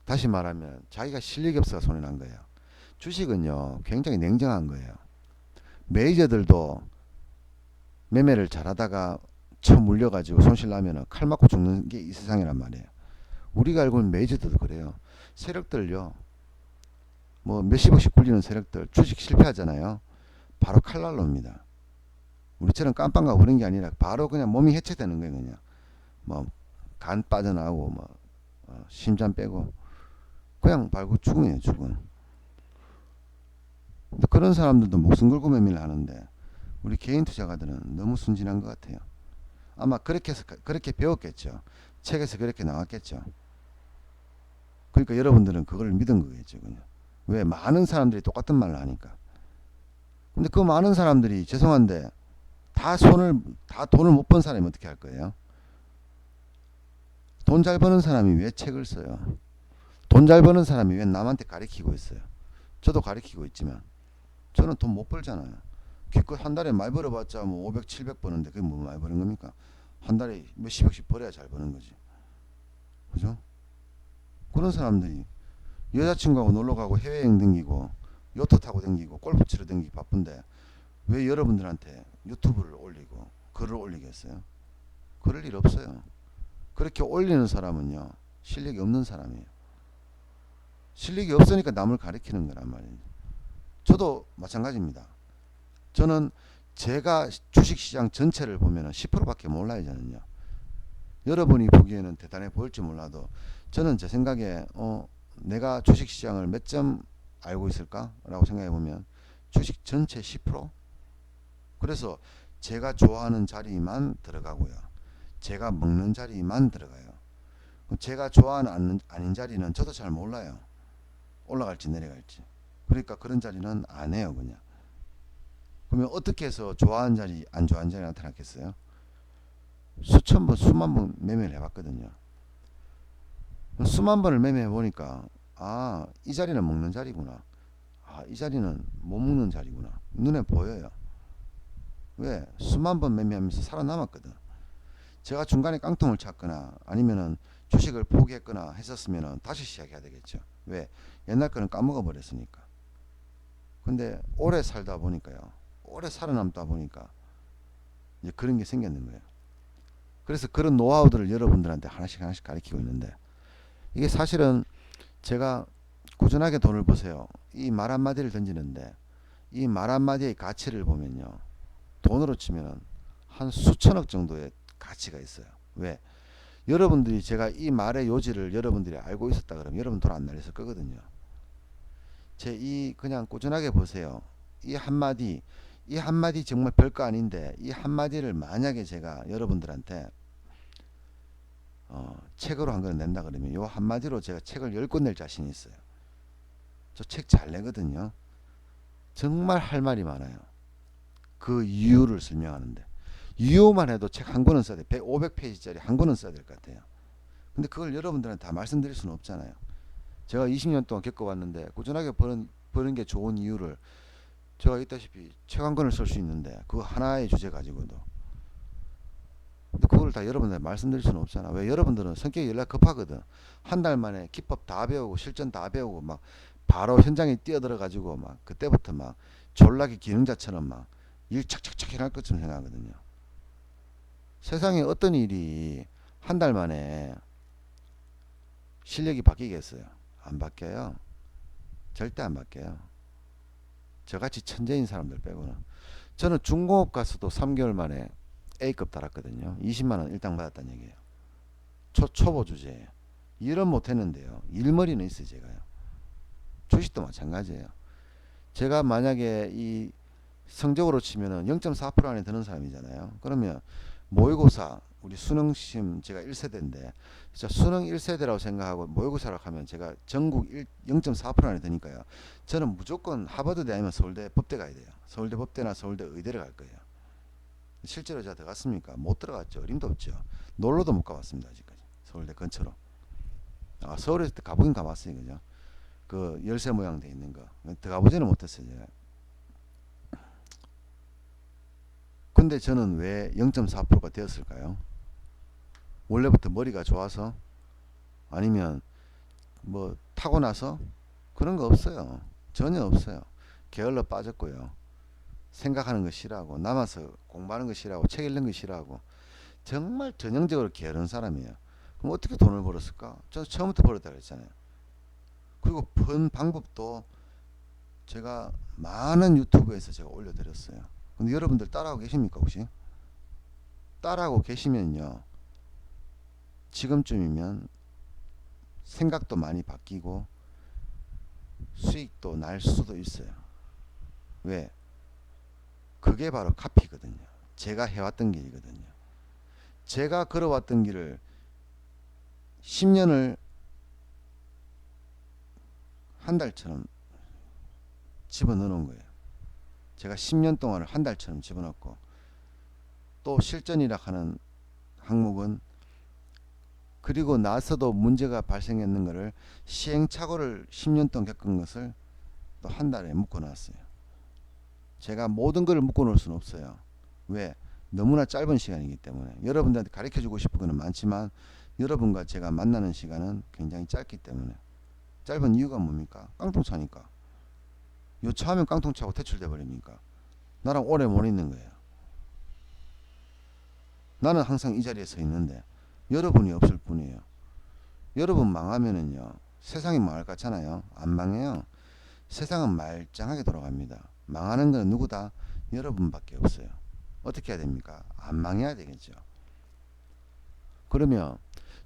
Speaker 1: 다시 말하면 자기가 실력이 없어서 손해난 거예요. 주식은요 굉장히 냉정한 거예요. 메이저들도 매매를 잘하다가 쳐 물려가지고 손실 나면 칼 맞고 죽는 게 이 세상이란 말이에요. 우리가 알고 있는 메이저들도 그래요. 세력들요, 뭐 몇십억씩 굴리는 세력들 주식 실패하잖아요. 바로 칼날 놉니다. 우리처럼 깜빵가고 그런 게 아니라 바로 그냥 몸이 해체되는 거예요. 그냥 뭐 간 빠져나오고 뭐 심장 빼고 그냥 발고 죽음이에요. 죽음. 근데 그런 사람들도 목숨 걸고 매매를 하는데 우리 개인 투자가들은 너무 순진한 것 같아요. 아마 그렇게 해서 그렇게 배웠겠죠. 책에서 그렇게 나왔겠죠. 그러니까 여러분들은 그걸 믿은 거겠죠. 그냥. 왜? 많은 사람들이 똑같은 말을 하니까. 근데 그 많은 사람들이 죄송한데 다 돈을 못 번 사람이 어떻게 할 거예요? 돈 잘 버는 사람이 왜 책을 써요? 돈 잘 버는 사람이 왜 남한테 가르치고 있어요? 저도 가르치고 있지만 저는 돈 못 벌잖아요. 기껏 한 달에 많이 벌어봤자 뭐 500, 700 버는데 그게 뭐 많이 버는 겁니까? 한 달에 몇십억씩 벌어야 잘 버는 거지. 그죠? 그런 사람들이 여자친구하고 놀러가고 해외여행 댕기고 요트 타고 댕기고 골프 치러 댕기기 바쁜데 왜 여러분들한테 유튜브를 올리고 글을 올리겠어요? 그럴 일 없어요. 그렇게 올리는 사람은요 실력이 없는 사람이에요. 실력이 없으니까 남을 가리키는 거란 말이에요. 저도 마찬가지입니다. 저는 제가 주식시장 전체를 보면 10%밖에 몰라요. 저는요. 여러분이 보기에는 대단해 보일지 몰라도 저는 제 생각에 내가 주식시장을 몇 점 알고 있을까? 라고 생각해 보면 주식 전체 10%? 그래서 제가 좋아하는 자리만 들어가고요. 제가 먹는 자리만 들어가요. 제가 좋아하는 아닌 자리는 저도 잘 몰라요. 올라갈지 내려갈지. 그러니까 그런 자리는 안 해요. 그냥. 그러면 어떻게 해서 좋아하는 자리 안 좋아하는 자리 나타났겠어요? 수천 번 수만 번 매매를 해봤거든요. 수만 번을 매매해 보니까 이 자리는 먹는 자리구나. 이 자리는 못 먹는 자리구나. 눈에 보여요. 왜? 수만 번 매매하면서 살아남았거든. 제가 중간에 깡통을 찼거나 아니면은 주식을 포기했거나 했었으면 다시 시작해야 되겠죠. 왜? 옛날 거는 까먹어 버렸으니까. 근데 오래 살다 보니까요. 오래 살아남다 보니까 이제 그런 게 생겼는 거예요. 그래서 그런 노하우들을 여러분들한테 하나씩 하나씩 가르치고 있는데 이게 사실은 제가 꾸준하게 돈을 버세요. 이 말 한마디를 던지는데 이 말 한마디의 가치를 보면요. 돈으로 치면 한 수천억 정도의 가치가 있어요. 왜? 여러분들이 제가 이 말의 요지를 여러분들이 알고 있었다 그러면 여러분 돈 안 날렸을 거거든요. 제 이 그냥 꾸준하게 보세요. 이 한마디 정말 별거 아닌데 이 한마디를 만약에 제가 여러분들한테 책으로 한 권 낸다 그러면 요 한마디로 제가 책을 10권 낼 자신이 있어요. 저 책 잘 내거든요. 정말 할 말이 많아요. 그 이유를 설명하는데 이유만 해도 책 한 권은 써야 돼. 500페이지짜리 한 권은 써야 될 것 같아요. 근데 그걸 여러분들한테 다 말씀드릴 수는 없잖아요. 제가 20년 동안 겪어봤는데 꾸준하게 버는 게 좋은 이유를 제가 있다시피 책 한 권을 쓸 수 있는데 그 하나의 주제 가지고도 근데 그걸 다 여러분들한테 말씀드릴 수는 없잖아. 왜? 여러분들은 성격이 연락 급하거든. 한 달 만에 기법 다 배우고 실전 다 배우고 막 바로 현장에 뛰어들어 가지고 막 그때부터 막 졸라기 기능자처럼 막 일 착착착 해날 것처럼 생각하거든요. 세상에 어떤 일이 한 달 만에 실력이 바뀌겠어요? 안 바뀌어요. 절대 안 바뀌어요. 저같이 천재인 사람들 빼고는. 저는 중공업 가서도 3개월 만에 A급 달았거든요. 20만원 일당 받았다는 얘기예요. 초보 주제에 일은 못했는데요. 일머리는 있어요. 제가요. 주식도 마찬가지예요. 제가 만약에 이 성적으로 치면은 0.4% 안에 드는 사람이잖아요. 그러면 모의고사 우리 수능 시험 제가 1세대인데 진짜 수능 1세대라고 생각하고 모의고사라고 하면 제가 전국 0.4% 안에 드니까요. 저는 무조건 하버드대 아니면 서울대 법대 가야 돼요. 서울대 법대나 서울대 의대를 갈 거예요. 실제로 제가 들어갔습니까? 못 들어갔죠. 어림도 없죠. 놀러도 못 가봤습니다. 아직까지. 서울대 근처로. 아, 서울에서 가보긴 가봤어요. 그죠? 그 열쇠 모양 돼 있는 거. 들어가보지는 못했어요. 제가. 근데 저는 왜 0.4%가 되었을까요? 원래부터 머리가 좋아서? 아니면 뭐 타고나서? 그런 거 없어요. 전혀 없어요. 게을러 빠졌고요. 생각하는 거 싫어하고 남아서 공부하는 거 싫어하고 책 읽는 거 싫어하고 정말 전형적으로 게으른 사람이에요. 그럼 어떻게 돈을 벌었을까? 저 처음부터 벌었다 그랬잖아요. 그리고 번 방법도 제가 많은 유튜브에서 제가 올려드렸어요. 근데 여러분들 따라하고 계십니까 혹시? 따라하고 계시면요. 지금쯤이면 생각도 많이 바뀌고 수익도 날 수도 있어요. 왜? 그게 바로 카피거든요. 제가 해왔던 길이거든요. 제가 걸어왔던 길을 10년을 한 달처럼 집어넣어 놓은 거예요. 제가 10년 동안을 한 달처럼 집어넣고 또 실전이라 하는 항목은 그리고 나서도 문제가 발생했는 것을 시행착오를 10년 동안 겪은 것을 또 한 달에 묶어 놨어요. 제가 모든 걸 묶어 놓을 수는 없어요. 왜? 너무나 짧은 시간이기 때문에. 여러분들한테 가르쳐 주고 싶은 거는 많지만 여러분과 제가 만나는 시간은 굉장히 짧기 때문에. 짧은 이유가 뭡니까? 깡통차니까. 요차하면 깡통차고 퇴출돼 버립니까? 나랑 오래 못 있는 거예요. 나는 항상 이 자리에 서 있는데 여러분이 없을 뿐이에요. 여러분 망하면은요 세상이 망할 것 같잖아요. 안 망해요. 세상은 말짱하게 돌아갑니다. 망하는 건 누구다? 여러분밖에 없어요. 어떻게 해야 됩니까? 안 망해야 되겠죠. 그러면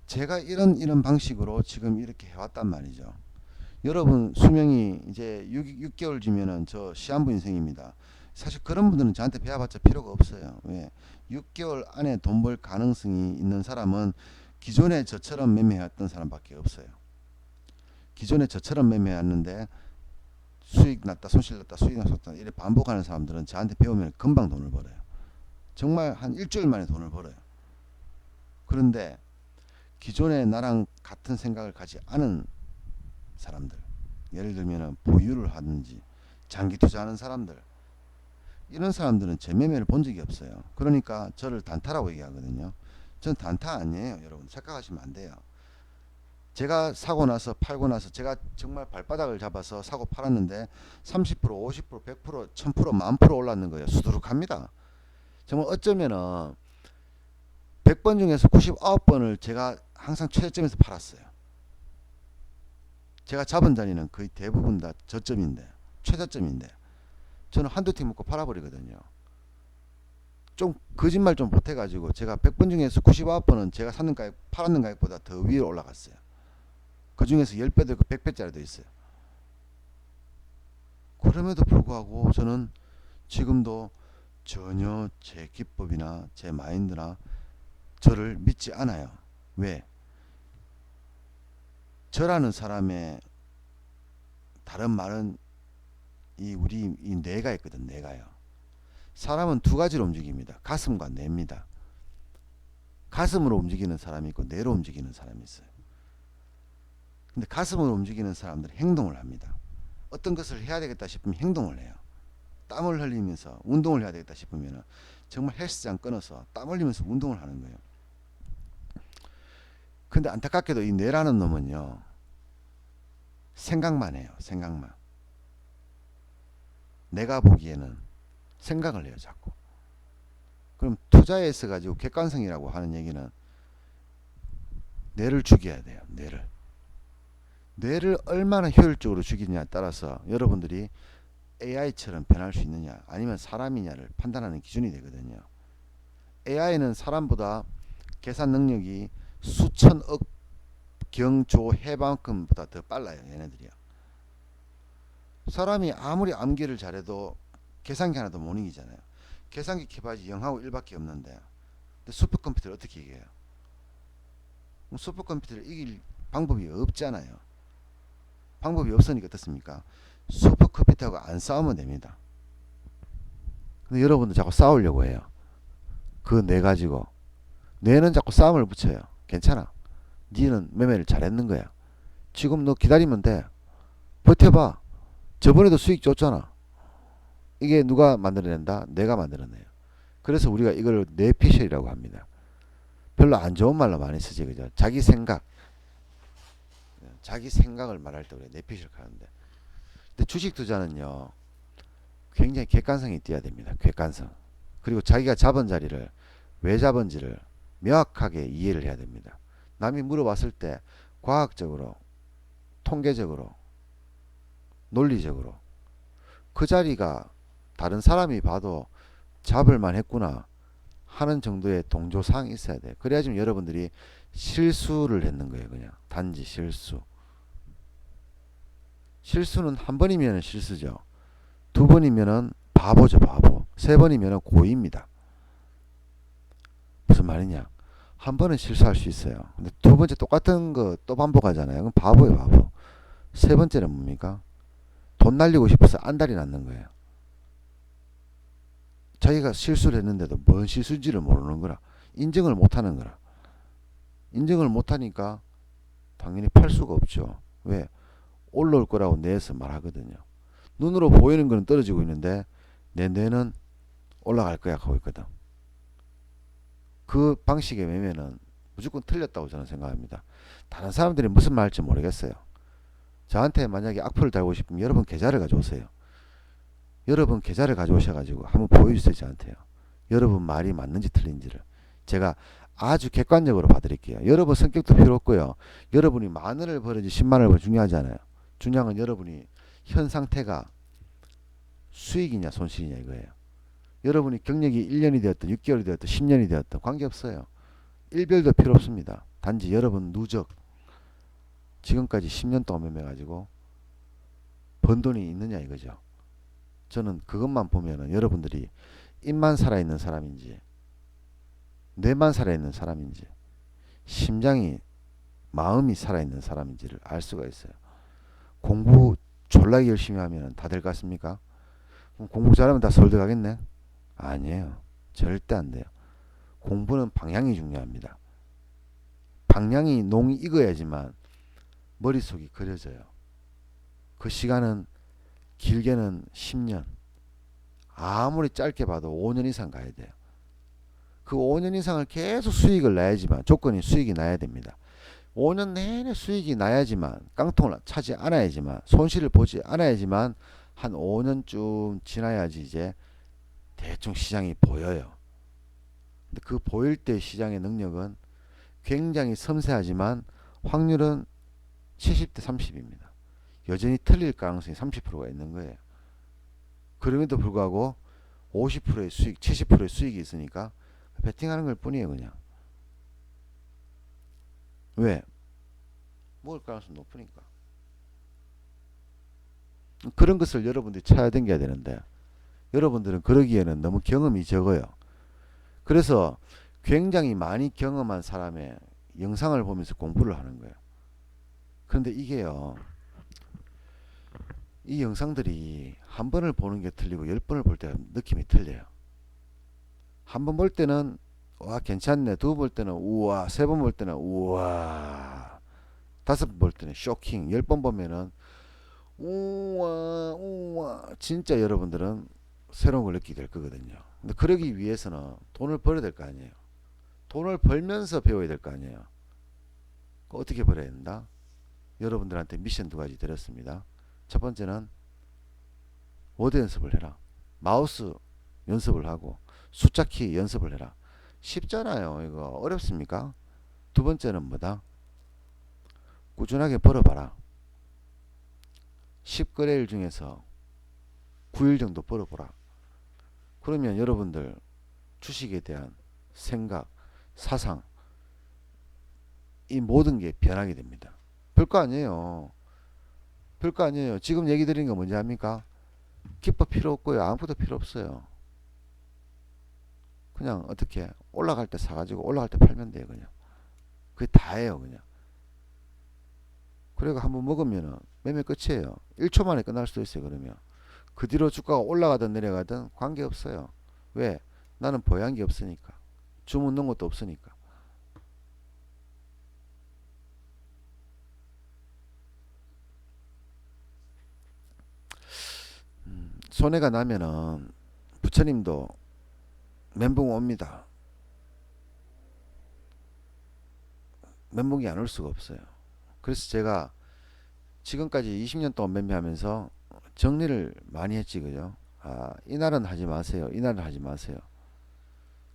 Speaker 1: 제가 이런 방식으로 지금 이렇게 해왔단 말이죠. 여러분 수명이 이제 6개월 지면은 저 시한부 인생입니다. 사실 그런 분들은 저한테 배워봤자 필요가 없어요. 왜? 6개월 안에 돈 벌 가능성이 있는 사람은 기존에 저처럼 매매했던 사람밖에 없어요. 기존에 저처럼 매매했는데 수익 났다 손실 났다 수익 났다 이렇게 반복하는 사람들은 저한테 배우면 금방 돈을 벌어요. 정말 한 일주일 만에 돈을 벌어요. 그런데 기존에 나랑 같은 생각을 가지 않은 사람들, 예를 들면 보유를 하든지 장기 투자하는 사람들, 이런 사람들은 제 매매를 본 적이 없어요. 그러니까 저를 단타라고 얘기하거든요. 전 단타 아니에요. 여러분 착각하시면 안 돼요. 제가 사고 나서 팔고 나서 제가 정말 발바닥을 잡아서 사고 팔았는데 30% 50% 100% 1000% 10,000% 올랐는 거예요. 수두룩합니다. 정말 어쩌면은 100번 중에서 99번을 제가 항상 최저점에서 팔았어요. 제가 잡은 자리는 거의 대부분 다 저점인데 최저점인데 저는 한두 팀 먹고 팔아버리거든요. 좀 거짓말 좀 못해가지고 제가 100번 중에서 99번은 제가 샀는 가격 팔았는 가격보다 더 위로 올라갔어요. 그 중에서 10배도 있고 100배짜리도 있어요. 그럼에도 불구하고 저는 지금도 전혀 제 기법이나 제 마인드나 저를 믿지 않아요. 왜? 저라는 사람의 다른 말은 우리 이 뇌가 있거든. 뇌가요. 사람은 두 가지로 움직입니다. 가슴과 뇌입니다. 가슴으로 움직이는 사람이 있고 뇌로 움직이는 사람이 있어요. 근데 가슴으로 움직이는 사람들은 행동을 합니다. 어떤 것을 해야 되겠다 싶으면 행동을 해요. 땀을 흘리면서 운동을 해야 되겠다 싶으면 정말 헬스장 끊어서 땀 흘리면서 운동을 하는 거예요. 근데 안타깝게도 이 뇌라는 놈은요. 생각만 해요. 생각만. 내가 보기에는 생각을 해요. 자꾸. 그럼 투자에 있어 가지고 객관성이라고 하는 얘기는 뇌를 죽여야 돼요. 뇌를 얼마나 효율적으로 죽이느냐에 따라서 여러분들이 AI처럼 변할 수 있느냐 아니면 사람이냐를 판단하는 기준이 되거든요. AI는 사람보다 계산 능력이 수천억 경조 해만큼보다 더 빨라요. 얘네들이요. 사람이 아무리 암기를 잘해도 계산기 하나도 못 이기잖아요. 계산기 켜봐야지 0하고 1밖에 없는데, 근데 슈퍼컴퓨터를 어떻게 이겨요? 슈퍼컴퓨터를 이길 방법이 없잖아요. 방법이 없으니까 어떻습니까? 슈퍼컴퓨터하고 안 싸우면 됩니다. 근데 여러분들 자꾸 싸우려고 해요. 그 뇌 가지고. 뇌는 자꾸 싸움을 붙여요. 괜찮아. 니는 매매를 잘했는 거야. 지금 너 기다리면 돼. 버텨봐. 저번에도 수익 줬잖아. 이게 누가 만들어낸다? 내가 만들어내요. 그래서 우리가 이걸 뇌피셜이라고 합니다. 별로 안 좋은 말로 많이 쓰지, 그죠? 자기 생각. 자기 생각을 말할 때 우리가 뇌피셜 하는데. 근데 주식 투자는요, 굉장히 객관성이 뛰어야 됩니다. 객관성. 그리고 자기가 잡은 자리를 왜 잡은지를 명확하게 이해를 해야 됩니다. 남이 물어봤을 때 과학적으로, 통계적으로, 논리적으로 그 자리가 다른 사람이 봐도 잡을만 했구나 하는 정도의 동조사항이 있어야 돼요. 그래야 지금 여러분들이 실수를 했는 거예요. 그냥 단지 실수. 실수는 한 번이면 실수죠. 두 번이면은 바보죠, 바보. 세 번이면은 고의입니다. 무슨 말이냐? 한 번은 실수할 수 있어요. 근데 두 번째 똑같은 거 또 반복하잖아요. 그럼 바보예요, 바보. 세 번째는 뭡니까? 돈 날리고 싶어서 안달이 났는 거예요. 자기가 실수를 했는데도 뭔 실수인지를 모르는 거라. 인정을 못하는 거라. 인정을 못하니까 당연히 팔 수가 없죠. 왜? 올라올 거라고 뇌에서 말하거든요. 눈으로 보이는 거는 떨어지고 있는데 내 뇌는 올라갈 거야 하고 있거든. 그 방식의 매매는 무조건 틀렸다고 저는 생각합니다. 다른 사람들이 무슨 말할지 모르겠어요. 저한테 만약에 악플을 달고 싶으면 여러분 계좌를 가져오세요. 여러분 계좌를 가져오셔가지고 한번 보여주세요. 저한테요. 여러분 말이 맞는지 틀린지를 제가 아주 객관적으로 봐드릴게요. 여러분 성격도 필요 없고요. 여러분이 만 원을 벌는지 10만 원을 벌는지 중요하지 않아요. 중요한 건 여러분이 현 상태가 수익이냐 손실이냐 이거예요. 여러분이 경력이 1년이 되었든 6개월이 되었든 10년이 되었든 관계없어요. 일별도 필요 없습니다. 단지 여러분 누적 지금까지 10년 동안 매매가지고 번 돈이 있느냐 이거죠. 저는 그것만 보면은 여러분들이 입만 살아있는 사람인지 뇌만 살아있는 사람인지 심장이 마음이 살아있는 사람인지를 알 수가 있어요. 공부 졸라 열심히 하면 다 될 것 같습니까? 그럼 공부 잘하면 다 서울대 가겠네? 아니에요. 절대 안 돼요. 공부는 방향이 중요합니다. 방향이 농이 익어야지만 머릿속이 그려져요. 그 시간은 길게는 10년, 아무리 짧게 봐도 5년 이상 가야 돼요. 그 5년 이상을 계속 수익을 나야지만 조건이 수익이 나야 됩니다. 5년 내내 수익이 나야지만 깡통을 차지 않아야지만 손실을 보지 않아야지만 한 5년쯤 지나야지 이제 대충 시장이 보여요. 근데 그 보일 때 시장의 능력은 굉장히 섬세하지만 확률은 70대 30입니다. 여전히 틀릴 가능성이 30%가 있는 거예요. 그럼에도 불구하고 50%의 수익, 70%의 수익이 있으니까 베팅하는 걸 뿐이에요, 그냥. 왜? 먹을 가능성이 높으니까. 그런 것을 여러분들이 찾아 당겨야 되는데 여러분들은 그러기에는 너무 경험이 적어요. 그래서 굉장히 많이 경험한 사람의 영상을 보면서 공부를 하는 거예요. 그런데 이게요, 이 영상들이 한 번을 보는 게 틀리고 10번을 볼 때 느낌이 틀려요. 한 번 볼 때는 와 괜찮네, 두 번 볼 때는 우와, 세 번 볼 때는 우와, 다섯 번 볼 때는 쇼킹, 10번 보면은 우와 우와, 진짜 여러분들은 새로운 걸 느끼게 될 거거든요. 근데 그러기 위해서는 돈을 벌어야 될 거 아니에요. 돈을 벌면서 배워야 될 거 아니에요. 어떻게 벌어야 된다? 여러분들한테 미션 두 가지 드렸습니다. 첫 번째는 워드 연습을 해라. 마우스 연습을 하고 숫자키 연습을 해라. 쉽잖아요. 이거 어렵습니까? 두 번째는 뭐다? 꾸준하게 벌어봐라. 10거래일 중에서 9일 정도 벌어보라. 그러면 여러분들 주식에 대한 생각, 사상, 이 모든 게 변하게 됩니다. 별거 아니에요. 별거 아니에요. 지금 얘기 드린 거 뭔지 압니까? 기법 필요 없고요. 아무것도 필요 없어요. 그냥 어떻게 올라갈 때 사가지고 올라갈 때 팔면 돼요. 그냥 그게 다예요. 그냥 그리고 한번 먹으면은 매매 끝이에요. 1초 만에 끝날 수도 있어요. 그러면 그 뒤로 주가가 올라가든 내려가든 관계없어요. 왜? 나는 보유한 게 없으니까. 주문 넣은 것도 없으니까. 손해가 나면은 부처님도 멘붕 옵니다. 멘붕이 안 올 수가 없어요. 그래서 제가 지금까지 20년 동안 매매하면서 정리를 많이 했지, 그죠? 아, 이날은 하지 마세요. 이날은 하지 마세요.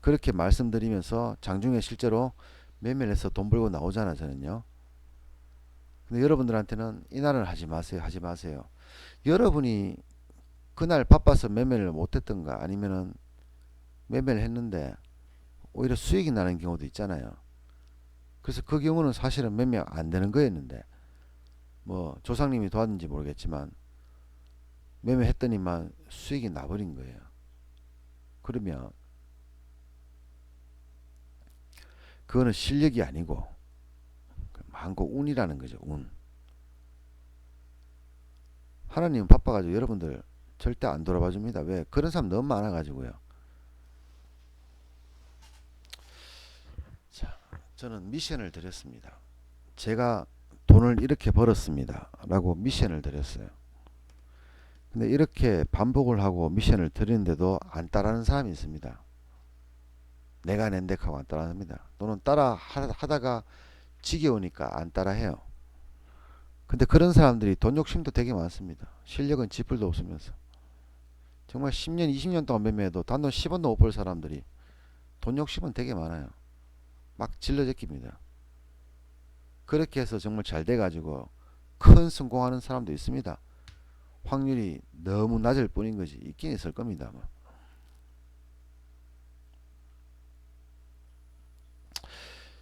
Speaker 1: 그렇게 말씀드리면서 장중에 실제로 매매를 해서 돈 벌고 나오잖아, 저는요. 근데 여러분들한테는 이날은 하지 마세요. 하지 마세요. 여러분이 그날 바빠서 매매를 못했던가 아니면은 매매를 했는데 오히려 수익이 나는 경우도 있잖아요. 그래서 그 경우는 사실은 매매 안 되는 거였는데 뭐 조상님이 도왔는지 모르겠지만 매매했더니만 수익이 나버린 거예요. 그러면 그거는 실력이 아니고 한국 운이라는 거죠. 운. 하나님은 바빠가지고 여러분들 절대 안 돌아봐 줍니다. 왜? 그런 사람 너무 많아가지고요. 자, 저는 미션을 드렸습니다. 제가 돈을 이렇게 벌었습니다. 라고 미션을 드렸어요. 근데 이렇게 반복을 하고 미션을 드리는데도 안 따라하는 사람이 있습니다. 내가 낸데하고 안 따라합니다. 또는 따라 하다가 지겨우니까 안 따라해요. 근데 그런 사람들이 돈 욕심도 되게 많습니다. 실력은 지풀도 없으면서. 정말 10년, 20년 동안 매매해도 단돈 10원도 못 벌 사람들이 돈 욕심은 되게 많아요. 막 질러제낍니다. 그렇게 해서 정말 잘 돼가지고 큰 성공하는 사람도 있습니다. 확률이 너무 낮을 뿐인 거지. 있긴 있을 겁니다. 아마.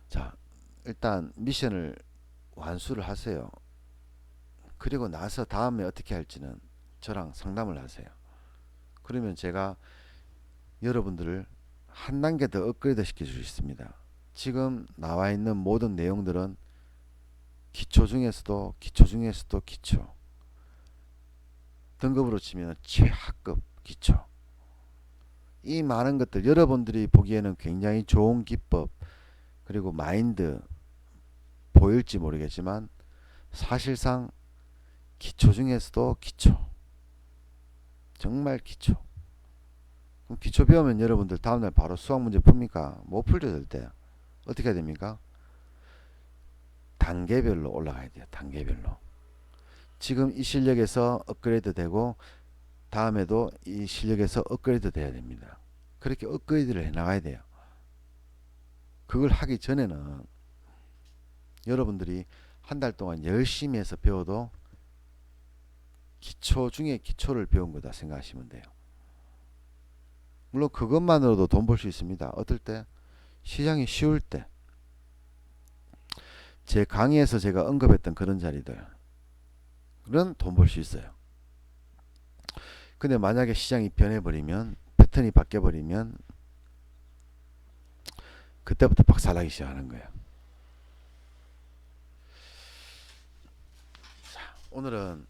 Speaker 1: 자, 일단 미션을 완수를 하세요. 그리고 나서 다음에 어떻게 할지는 저랑 상담을 하세요. 그러면 제가 여러분들을 한 단계 더 업그레이드 시켜 줄 수 있습니다. 지금 나와 있는 모든 내용들은 기초 중에서도 기초 중에서도 기초, 등급으로 치면 최하급 기초. 이 많은 것들 여러분들이 보기에는 굉장히 좋은 기법 그리고 마인드 보일지 모르겠지만 사실상 기초 중에서도 기초, 정말 기초. 그럼 기초 배우면 여러분들 다음날 바로 수학 문제 풉니까? 못 풀죠. 절대. 어떻게 해야 됩니까? 단계별로 올라가야 돼요. 단계별로. 지금 이 실력에서 업그레이드 되고 다음에도 이 실력에서 업그레이드 돼야 됩니다. 그렇게 업그레이드를 해 나가야 돼요. 그걸 하기 전에는 여러분들이 한 달 동안 열심히 해서 배워도 기초 중에 기초를 배운 거다 생각하시면 돼요. 물론 그것만으로도 돈 벌 수 있습니다. 어떨 때? 시장이 쉬울 때. 제 강의에서 제가 언급했던 그런 자리들은 돈 벌 수 있어요. 근데 만약에 시장이 변해버리면, 패턴이 바뀌어버리면 그때부터 박살나기 시작하는 거예요. 자, 오늘은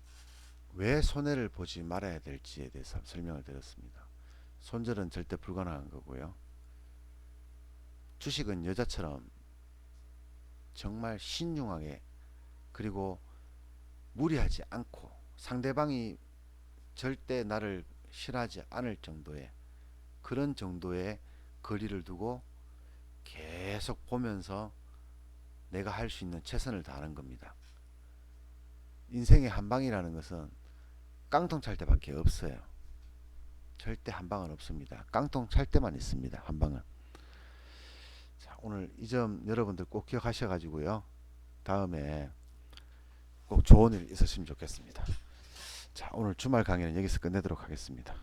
Speaker 1: 왜 손해를 보지 말아야 될지에 대해서 설명을 드렸습니다. 손절은 절대 불가능한 거고요. 주식은 여자처럼 정말 신중하게 그리고 무리하지 않고 상대방이 절대 나를 싫어하지 않을 정도의 그런 정도의 거리를 두고 계속 보면서 내가 할 수 있는 최선을 다하는 겁니다. 인생의 한방이라는 것은 깡통 찰 때밖에 없어요. 절대 한방은 없습니다. 깡통 찰 때만 있습니다. 한방은. 자, 오늘 이 점 여러분들 꼭 기억하셔 가지고요. 다음에 꼭 좋은 일 있으시면 좋겠습니다. 자, 오늘 주말 강의는 여기서 끝내도록 하겠습니다.